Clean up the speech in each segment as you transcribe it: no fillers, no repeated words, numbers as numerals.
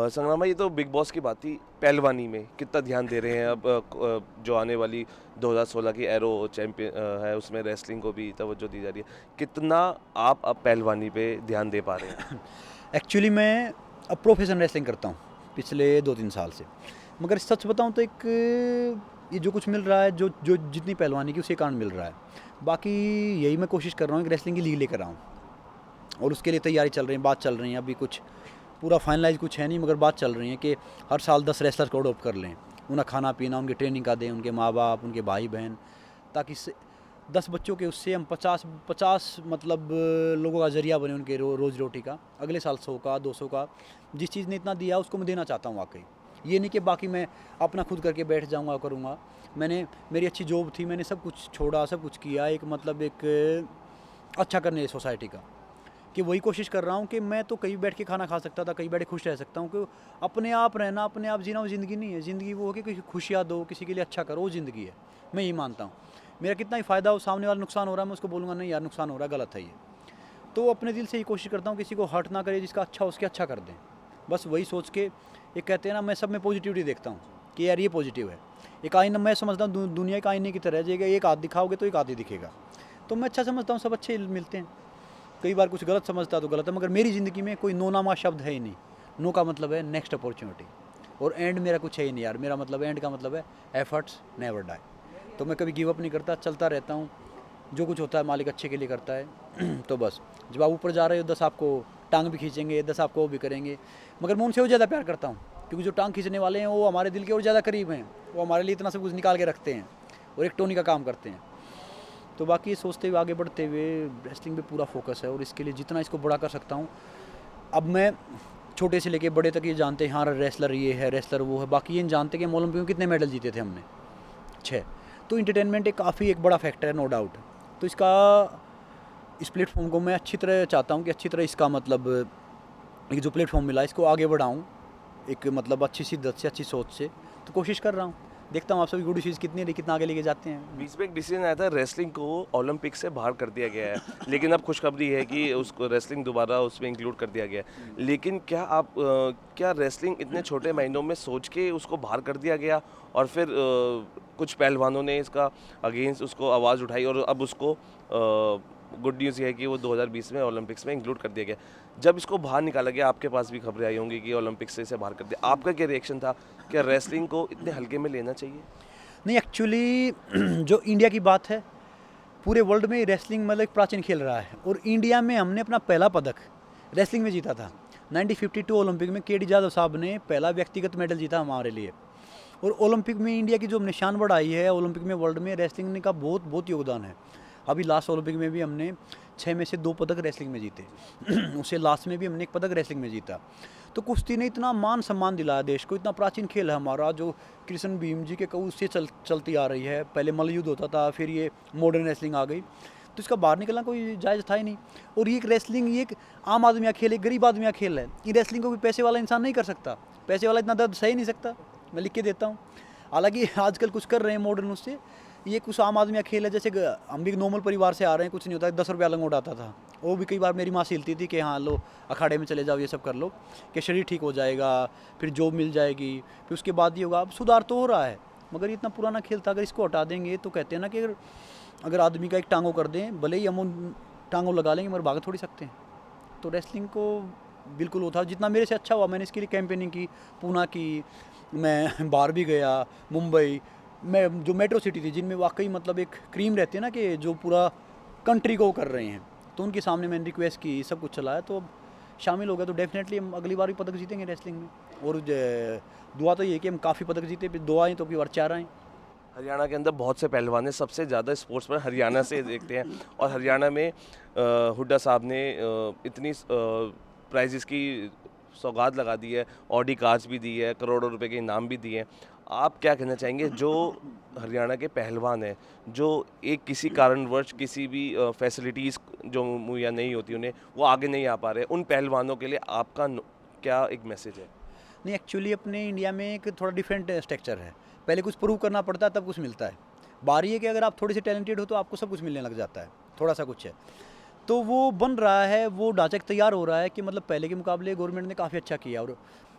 संग्राम भाई, ये तो बिग बॉस की बात थी। पहलवानी में कितना ध्यान दे रहे हैं अब? जो आने वाली 2016 की एरो चैंपियन है, उसमें रेसलिंग को भी तवज्जो दी जा रही है। कितना आप अब पहलवानी पे ध्यान दे पा रहे हैं? एक्चुअली मैं अब प्रोफेशनल रेसलिंग करता हूँ पिछले 2-3 साल से। मगर सच बताऊँ तो एक ये जो कुछ मिल रहा है, जो जो जितनी पहलवानी की उसी कारण मिल रहा है। बाकी यही मैं कोशिश कर रहा हूँ कि रेसलिंग की लीग लेकर आऊँ, और उसके लिए तैयारी चल रही है, बात चल रही है। अभी कुछ पूरा फाइनलाइज कुछ है नहीं, मगर बात चल रही है कि हर साल 10 रेसलर को अडॉप्ट कर लें, उन्हें खाना पीना, उनकी ट्रेनिंग का दें, उनके माँ बाप, उनके भाई बहन, ताकि 10 बच्चों के उससे हम 50 मतलब लोगों का ज़रिया बने उनके रोज़ी रोटी का। अगले साल 100 का, 200 का, जिस चीज़ ने इतना दिया उसको मैं देना चाहता हूँ वाकई। ये नहीं कि बाकी मैं अपना खुद करके बैठ जाऊँगा करूँगा। मैंने मेरी अच्छी जॉब थी, मैंने सब कुछ छोड़ा, सब कुछ किया, एक मतलब एक अच्छा करने सोसाइटी का, कि वही कोशिश कर रहा हूँ कि मैं तो कहीं बैठ के खाना खा सकता था, कहीं बैठ के खुश रह सकता हूँ। कि अपने आप रहना, अपने आप जीना वो ज़िंदगी नहीं है। ज़िंदगी वो है कि किसी खुशियाँ दो, किसी के लिए अच्छा करो, वो ज़िंदगी है। मैं यही मानता हूँ। मेरा कितना ही फ़ायदा हो, सामने वाला नुकसान हो रहा है, मैं उसको बोलूँगा नहीं यार नुकसान हो रहा है, गलत है ये। तो अपने दिल से ही कोशिश करता हूँ किसी को हर्ट ना करे, जिसका अच्छा उसके अच्छा कर दें। बस वही सोच के, एक कहते हैं ना, मैं सब में पॉजिटिविटी देखता हूँ कि यार ये पॉजिटिव है। एक आईना मैं समझता हूँ दुनिया एक आईने की तरह है, जगह एक आध दिखाओगे तो एक आध ही दिखेगा। तो मैं अच्छा समझता हूँ, सब अच्छे मिलते हैं। कई बार कुछ गलत समझता तो गलत है, मगर मेरी ज़िंदगी में कोई नो नामा शब्द है ही नहीं। नो का मतलब है नेक्स्ट अपॉर्चुनिटी, और एंड मेरा कुछ है ही नहीं यार। मेरा मतलब एंड का मतलब है एफर्ट्स नेवर डाई। तो मैं कभी गिव अप नहीं करता, चलता रहता हूँ। जो कुछ होता है मालिक अच्छे के लिए करता है। तो बस जब आप ऊपर जा रहे हो 10 आपको टांग भी खींचेंगे, 10 आपको वो भी करेंगे, मगर मैं उनसे और ज़्यादा प्यार करता हूँ, क्योंकि जो टांग खींचने वाले हैं वो हमारे दिल के और ज़्यादा करीब हैं। वो हमारे लिए इतना सब कुछ निकाल के रखते हैं और एक टोनी का काम करते हैं। तो बाकी ये सोचते हुए, आगे बढ़ते हुए, रेसलिंग पे पूरा फोकस है, और इसके लिए जितना इसको बड़ा कर सकता हूँ। अब मैं छोटे से लेके बड़े तक ये जानते हैं, हाँ रेसलर ये है, रेसलर वो है। बाकी ये नहीं जानते कि हम ओलंपिक में कितने मेडल जीते थे हमने, 6। तो इंटरटेनमेंट एक काफ़ी एक बड़ा फैक्टर है, नो डाउट। तो इसका, इस प्लेटफॉर्म को मैं अच्छी तरह चाहता हूँ कि अच्छी तरह इसका मतलब, एक जो प्लेटफॉर्म मिला इसको आगे बढ़ाऊँ, एक मतलब अच्छी शिद्दत से, अच्छी सोच से। तो कोशिश कर रहा हूँ, देखता हूँ आप सभी गुड चीज़ कितना आगे लेके जाते हैं। बीच में एक डिसीजन आया था, रेसलिंग को ओलंपिक से बाहर कर दिया गया है, लेकिन अब खुशखबरी है कि उसको रेसलिंग दोबारा उसमें इंक्लूड कर दिया गया है। लेकिन क्या क्या रेसलिंग इतने छोटे महीनों में सोच के उसको बाहर कर दिया गया, और फिर कुछ पहलवानों ने इसका अगेंस्ट उसको आवाज़ उठाई, और अब उसको गुड न्यूज़ ये है कि वो 2020 में ओलंपिक्स में इंक्लूड कर दिया गया। जब इसको बाहर निकाला गया, आपके पास भी खबरें आई होंगी कि ओलंपिक्स से इसे बाहर कर दिया, आपका क्या रिएक्शन था? क्या रेसलिंग को इतने हल्के में लेना चाहिए? नहीं, एक्चुअली जो इंडिया की बात है, पूरे वर्ल्ड में रेसलिंग मतलब एक प्राचीन खेल रहा है, और इंडिया में हमने अपना पहला पदक रेसलिंग में जीता था। 1952 ओलंपिक में के डी जादव साहब ने पहला व्यक्तिगत मेडल जीता हमारे लिए। और ओलंपिक में इंडिया की जो निशान बढ़ाई है, ओलंपिक में वर्ल्ड में रेसलिंग का बहुत बहुत योगदान है। अभी लास्ट ओलंपिक में भी हमने 6 में से 2 पदक रेसलिंग में जीते। उससे लास्ट में भी हमने 1 पदक रेसलिंग में जीता। तो कुश्ती ने इतना मान सम्मान दिलाया देश को, इतना प्राचीन खेल है हमारा, जो कृष्ण भीम जी के कहू से चलती आ रही है। पहले मल्लयुद्ध होता था, फिर ये मॉडर्न रेसलिंग आ गई। तो इसका बाहर निकलना कोई जायज़ था ही नहीं। और ये एक रेसलिंग, ये एक आम आदमी का खेल है, गरीब आदमी का खेल है। ये रेसलिंग को भी पैसे वाला इंसान नहीं कर सकता, पैसे वाला इतना दर्द सह ही नहीं सकता। मैं लिख के देता हूँ। हालांकि आजकल कुछ कर रहे हैं मॉडर्न उससे। ये कुछ आम आदमी का खेल है, जैसे हम भी नॉर्मल परिवार से आ रहे हैं, कुछ नहीं होता है। 10 रुपया लंगोट आता था, वो भी कई बार मेरी माँ सिलती थी कि हाँ लो अखाड़े में चले जाओ, ये सब कर लो कि शरीर ठीक हो जाएगा, फिर जॉब मिल जाएगी, फिर उसके बाद ये होगा। अब सुधार तो हो रहा है, मगर इतना पुराना खेल था। अगर इसको हटा देंगे तो कहते हैं ना कि अगर आदमी का एक टांगों कर दें, भले ही हम उन टांगों लगा लेंगे, मगर भाग थोड़ी सकते हैं। तो रेसलिंग को बिल्कुल वो था, जितना मेरे से अच्छा हुआ मैंने इसके लिए कैंपेनिंग की, पूना की, मैं बाहर भी गया, मुंबई में जो मेट्रो सिटी थी, जिनमें वाकई मतलब एक क्रीम रहती है ना, कि जो पूरा कंट्री को कर रहे हैं, तो उनके सामने मैंने रिक्वेस्ट की, सब कुछ चलाया। तो अब शामिल हो गया, तो डेफिनेटली हम अगली बार भी पदक जीतेंगे रेसलिंग में। और दुआ तो ये है कि हम काफ़ी पदक जीते, फिर 2 आएँ तो की बार 4 आएँ। हरियाणा के अंदर बहुत से पहलवान हैं, सबसे ज़्यादा स्पोर्ट्स में हरियाणा से देखते हैं, और हरियाणा में हुड्डा साहब ने इतनी प्राइजेस की सौगात लगा दी है, ऑडी कार्स भी दी है, करोड़ों रुपए के इनाम भी दिए हैं। आप क्या कहना चाहेंगे, जो हरियाणा के पहलवान हैं, जो एक किसी कारणवश किसी भी फैसिलिटीज़ जो मुहैया नहीं होती उन्हें, वो आगे नहीं आ पा रहे, उन पहलवानों के लिए आपका क्या एक मैसेज है? नहीं, एक्चुअली अपने इंडिया में एक थोड़ा डिफरेंट स्ट्रक्चर है। पहले कुछ प्रूव करना पड़ता है, तब कुछ मिलता है। बारी है कि अगर आप थोड़े से टैलेंटेड हो तो आपको सब कुछ मिलने लग जाता है, थोड़ा सा कुछ है। तो वो बन रहा है, वो ढांचा तैयार हो रहा है कि मतलब पहले के मुकाबले गवर्नमेंट ने काफ़ी अच्छा किया। और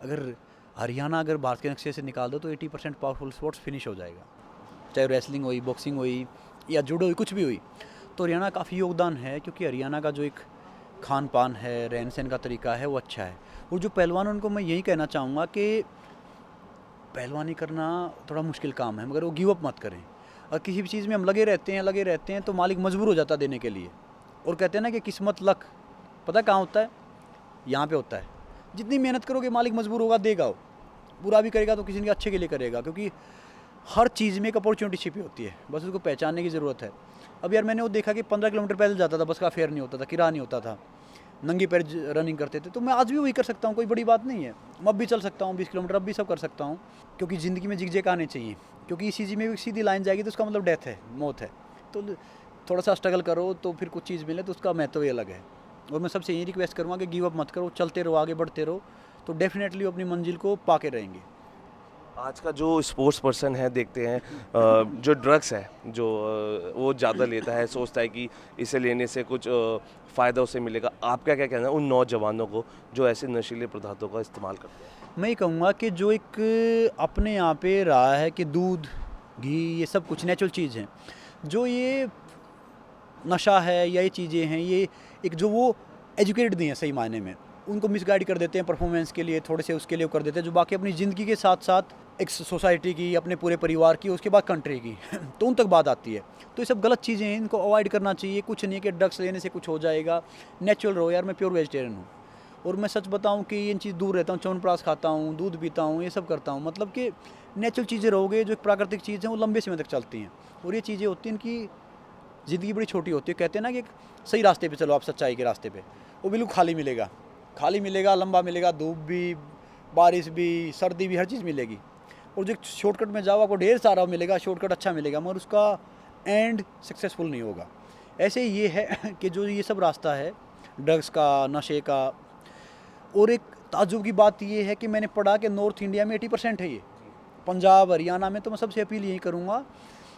अगर हरियाणा अगर भारत के नक्शे से निकाल दो तो 80% पावरफुल स्पोर्ट्स फिनिश हो जाएगा, चाहे रेसलिंग हुई, बॉक्सिंग हुई या जूडो हुई, कुछ भी हुई। तो हरियाणा काफ़ी योगदान है, क्योंकि हरियाणा का जो एक खान पान है, रहन सहन का तरीका है, वो अच्छा है। और जो पहलवान हैं, उनको मैं यही कहना चाहूँगा कि पहलवानी करना थोड़ा मुश्किल काम है, मगर वो गिव अप मत करें। और किसी भी चीज़ में हम लगे रहते हैं तो मालिक मजबूर हो जाता है देने के लिए। और कहते हैं ना कि किस्मत लक पता कहाँ होता है, यहाँ पे होता है। जितनी मेहनत करोगे मालिक मजबूर होगा, देगा। वो बुरा भी करेगा तो किसी के अच्छे के लिए करेगा, क्योंकि हर चीज़ में एक अपॉर्चुनिटी छिपी होती है, बस उसको पहचानने की ज़रूरत है। अब यार मैंने वो देखा कि 15 किलोमीटर पैदल जाता था, बस का फेयर नहीं होता था, किराया नहीं होता था, नंगे पैर रनिंग करते थे। तो मैं आज भी वही कर सकता हूँ, कोई बड़ी बात नहीं है। मैं अब भी चल सकता हूँ 20 किलोमीटर, अब भी सब कर सकता हूँ, क्योंकि ज़िंदगी में जिगजैग आने चाहिए। क्योंकि इसी चीज़ में भी सीधी लाइन जाएगी तो उसका मतलब डेथ है, मौत है। तो थोड़ा सा स्ट्रगल करो तो फिर कुछ चीज़ मिले, तो उसका महत्व ही अलग है। और मैं सबसे यही रिक्वेस्ट करूँगा कि गिव अप मत करो, चलते रहो, आगे बढ़ते रहो, तो डेफिनेटली अपनी मंजिल को पा के रहेंगे। आज का जो स्पोर्ट्स पर्सन है, देखते हैं जो ड्रग्स है, जो वो ज़्यादा लेता है, सोचता है कि इसे लेने से कुछ फ़ायदा उसे मिलेगा। आपका क्या कहना है उन नौजवानों को जो ऐसे नशीले पदार्थों का इस्तेमाल करते हैं? मैं ये कहूँगा कि जो एक अपने यहाँ पे रहा है कि दूध, घी, ये सब कुछ नेचुरल चीज़ हैं, जो ये नशा है या ये चीज़ें हैं, ये एक जो वो एजुकेटेड नहीं है सही मायने में, उनको मिसगाइड कर देते हैं परफॉर्मेंस के लिए, थोड़े से उसके लिए वो कर देते हैं, जो बाकी अपनी ज़िंदगी के साथ साथ एक सोसाइटी की, अपने पूरे परिवार की, उसके बाद कंट्री की तो उन तक बात आती है। तो ये सब गलत चीज़ें हैं, इनको अवॉइड करना चाहिए। कुछ नहीं है कि ड्रग्स लेने से कुछ हो जाएगा, नेचुरल रहो यार। मैं प्योर वेजिटेरियन हूँ, और मैं सच बताऊँ कि इन चीज़ दूर रहता हूँ, च्यवनप्राश खाता हूँ, दूध पीता हूँ, ये सब करता हूँ। मतलब कि नेचुरल चीज़ें रहोगे, जो एक प्राकृतिक चीज़ है, वो लंबे समय तक चलती हैं। और ये चीज़ें होती हैं, इनकी ज़िंदगी बड़ी छोटी होती है। कहते हैं ना कि एक सही रास्ते पे चलो आप, सच्चाई के रास्ते पे, वो बिल्कुल खाली मिलेगा, लंबा मिलेगा, धूप भी, बारिश भी, सर्दी भी, हर चीज़ मिलेगी। और जो शॉर्टकट में जाओ, आपको ढेर सारा मिलेगा, शॉर्टकट अच्छा मिलेगा, मगर उसका एंड सक्सेसफुल नहीं होगा। ऐसे ही ये है कि जो ये सब रास्ता है ड्रग्स का, नशे का। और एक ताज्जुब की बात ये है कि मैंने पढ़ा कि नॉर्थ इंडिया में 80% है ये, पंजाब, हरियाणा में। तो मैं सबसे अपील यही करूँगा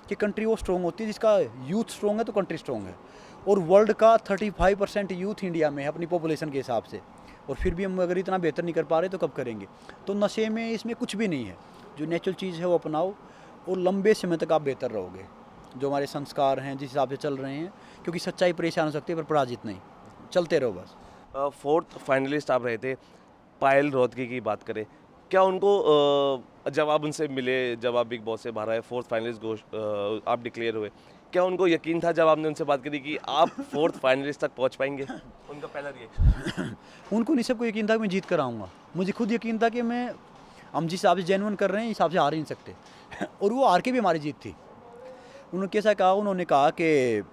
कि कंट्री वो स्ट्रॉन्ग होती है जिसका यूथ स्ट्रॉन्ग है, तो कंट्री स्ट्रॉन्ग है। और वर्ल्ड का 35% यूथ इंडिया में है अपनी पॉपुलेशन के हिसाब से, और फिर भी हम अगर इतना बेहतर नहीं कर पा रहे तो कब करेंगे। तो नशे में, इसमें कुछ भी नहीं है। जो नेचुरल चीज़ है वो अपनाओ, और लंबे समय तक आप बेहतर रहोगे। जो हमारे संस्कार हैं, जिस हिसाब से चल रहे हैं, क्योंकि सच्चाई परेशान हो सकती है पर पराजित नहीं। चलते रहो बस। फोर्थ फाइनलिस्ट आप रहे थे, पायल रोहतगी की बात करें, क्या उनको जब आप उनसे मिले, जब आप बिग बॉस से बाहर आए, फोर्थ फाइनलिस्ट आप डिक्लेयर हुए, क्या उनको यकीन था जब आपने उनसे बात करी कि आप फोर्थ फाइनलिस्ट तक पहुंच पाएंगे? उनका पहला रिएक्शन? उनको नहीं, सबको यकीन था कि मैं जीत कर आऊँगा। मुझे खुद यकीन था कि हम जिस हिसाब से जेन्युइन कर रहे हैं, इस हिसाब से हार ही नहीं सकते और वो हार के भी हमारी जीत थी। उन्होंने कैसा कहा, उन्होंने कहा कि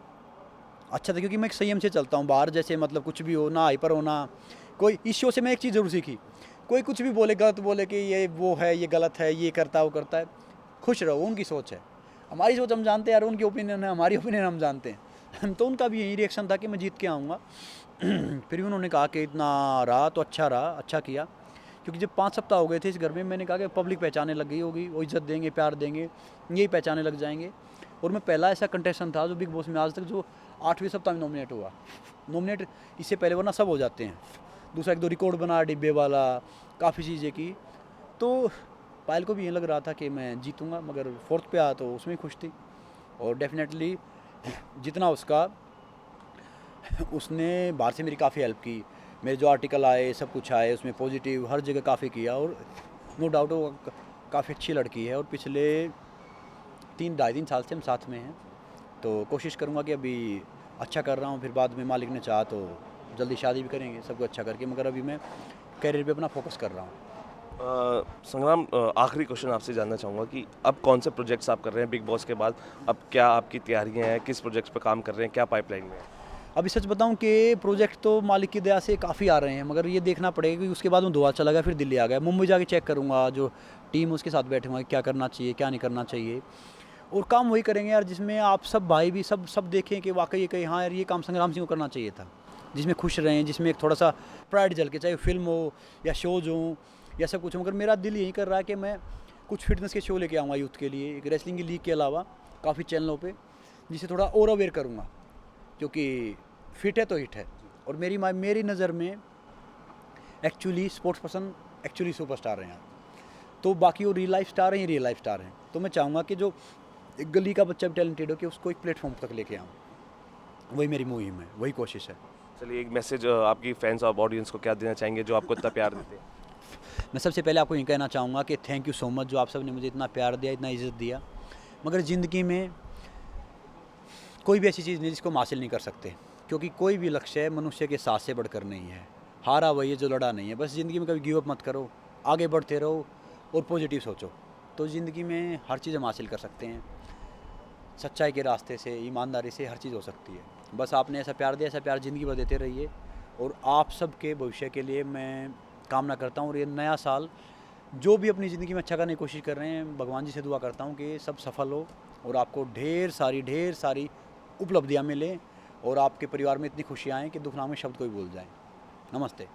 अच्छा था, क्योंकि मैं एक संयम से चलता हूँ बाहर, जैसे मतलब कुछ भी हो ना, हाइपर होना। कोई इस शो से मैं एक चीज़ ज़रूर सीखी, कोई कुछ भी बोले, गलत बोले कि ये वो है, ये गलत है, ये करता है, वो करता है, खुश रहो, उनकी सोच है। हमारी सोच हम जानते हैं यार, उनकी ओपिनियन है, हमारी ओपिनियन हम जानते हैं तो उनका भी यही रिएक्शन था कि मैं जीत के आऊँगा फिर भी उन्होंने कहा कि इतना रहा तो अच्छा रहा, अच्छा किया। क्योंकि जब 5 सप्ताह हो गए थे इस घर में, मैंने कहा कि पब्लिक पहचाने लग गई होगी, वो इज्जत देंगे, प्यार देंगे, यही पहचाने लग जाएंगे। और मैं पहला ऐसा कंटेस्टेंट था जो बिग बॉस में आज तक जो 8वें सप्ताह में नॉमिनेट हुआ। नॉमिनेट इससे पहले वरना सब हो जाते हैं। दूसरा 1-2 रिकॉर्ड बना, डिब्बे वाला, काफ़ी चीज़ें की। तो पायल को भी ये लग रहा था कि मैं जीतूंगा, मगर फोर्थ पे आया तो उसमें खुश थी। और डेफिनेटली जितना उसने बाहर से मेरी काफ़ी हेल्प की। मेरे जो आर्टिकल आए, सब कुछ आए, उसमें पॉजिटिव हर जगह काफ़ी किया। और नो डाउट वो काफ़ी अच्छी लड़की है, और पिछले 3-2.5 साल से हम साथ में हैं। तो कोशिश करूँगा कि अभी अच्छा कर रहा हूँ, फिर बाद में मालिक ने चाहा तो जल्दी शादी भी करेंगे, सब कुछ अच्छा करके। मगर अभी मैं कैरियर पे अपना फोकस कर रहा हूँ। संग्राम, आखिरी क्वेश्चन आपसे जानना चाहूँगा कि अब कौन से प्रोजेक्ट्स आप कर रहे हैं बिग बॉस के बाद? अब क्या आपकी तैयारियां हैं, किस प्रोजेक्ट्स पे काम कर रहे हैं, क्या पाइपलाइन में है? अभी सच बताऊं कि प्रोजेक्ट तो मालिक की दया से काफ़ी आ रहे हैं, मगर ये देखना पड़ेगा कि उसके बाद मैं गोवा चला गया, फिर दिल्ली आ गया। मुंबई जाके चेक करूँगा, जो टीम उसके साथ बैठूंगा, क्या करना चाहिए, क्या नहीं करना चाहिए। और काम वही करेंगे यार जिसमें आप सब भाई भी सब देखें कि वाकई ये कहीं हाँ यार, ये काम संग्राम सिंह को करना चाहिए था। जिसमें खुश रहें, जिसमें एक थोड़ा सा प्राइड झलके, चाहे फिल्म हो या शोज हो या सब कुछ हो। मगर मेरा दिल यही कर रहा है कि मैं कुछ फिटनेस के शो लेके आऊँगा यूथ के लिए, एक रेसलिंग की लीग के अलावा काफ़ी चैनलों पे, जिसे थोड़ा और अवेयर करूँगा। क्योंकि फिट है तो हिट है। और मेरी नज़र में actually sports person actually superstar हैं आप। तो बाकी वो रियल लाइफ स्टार हैं, ये रियल लाइफ स्टार हैं। तो मैं चाहूँगा कि जो एक गली का बच्चा भी टैलेंटेड हो कि उसको एक प्लेटफॉर्म तक लेके आऊँ, वही मेरी मुहिम है, वही कोशिश है। चलिए एक मैसेज आपकी फैंस और ऑडियंस को क्या देना चाहेंगे जो आपको इतना प्यार देते हैं? मैं सबसे पहले आपको ये कहना चाहूँगा कि थैंक यू सो मच, जो आप सब ने मुझे इतना प्यार दिया, इतना इज़्ज़त दिया। मगर ज़िंदगी में कोई भी ऐसी चीज़ नहीं जिसको हम हासिल नहीं कर सकते, क्योंकि कोई भी लक्ष्य मनुष्य के साथ से बढ़कर नहीं है। हारा वही है जो लड़ा नहीं है। बस ज़िंदगी में कभी गिव अप मत करो, आगे बढ़ते रहो और पॉजिटिव सोचो, तो ज़िंदगी में हर चीज़ हम हासिल कर सकते हैं। सच्चाई के रास्ते से, ईमानदारी से हर चीज़ हो सकती है। बस आपने ऐसा प्यार दिया, ऐसा प्यार ज़िंदगी भर देते रहिए। और आप सबके भविष्य के लिए मैं कामना करता हूँ, और ये नया साल जो भी अपनी ज़िंदगी में अच्छा करने की कोशिश कर रहे हैं, भगवान जी से दुआ करता हूँ कि सब सफल हो और आपको ढेर सारी उपलब्धियाँ मिलें और आपके परिवार में इतनी खुशियाँ आएँ कि दुखनामे शब्द कोई भूल जाए। नमस्ते।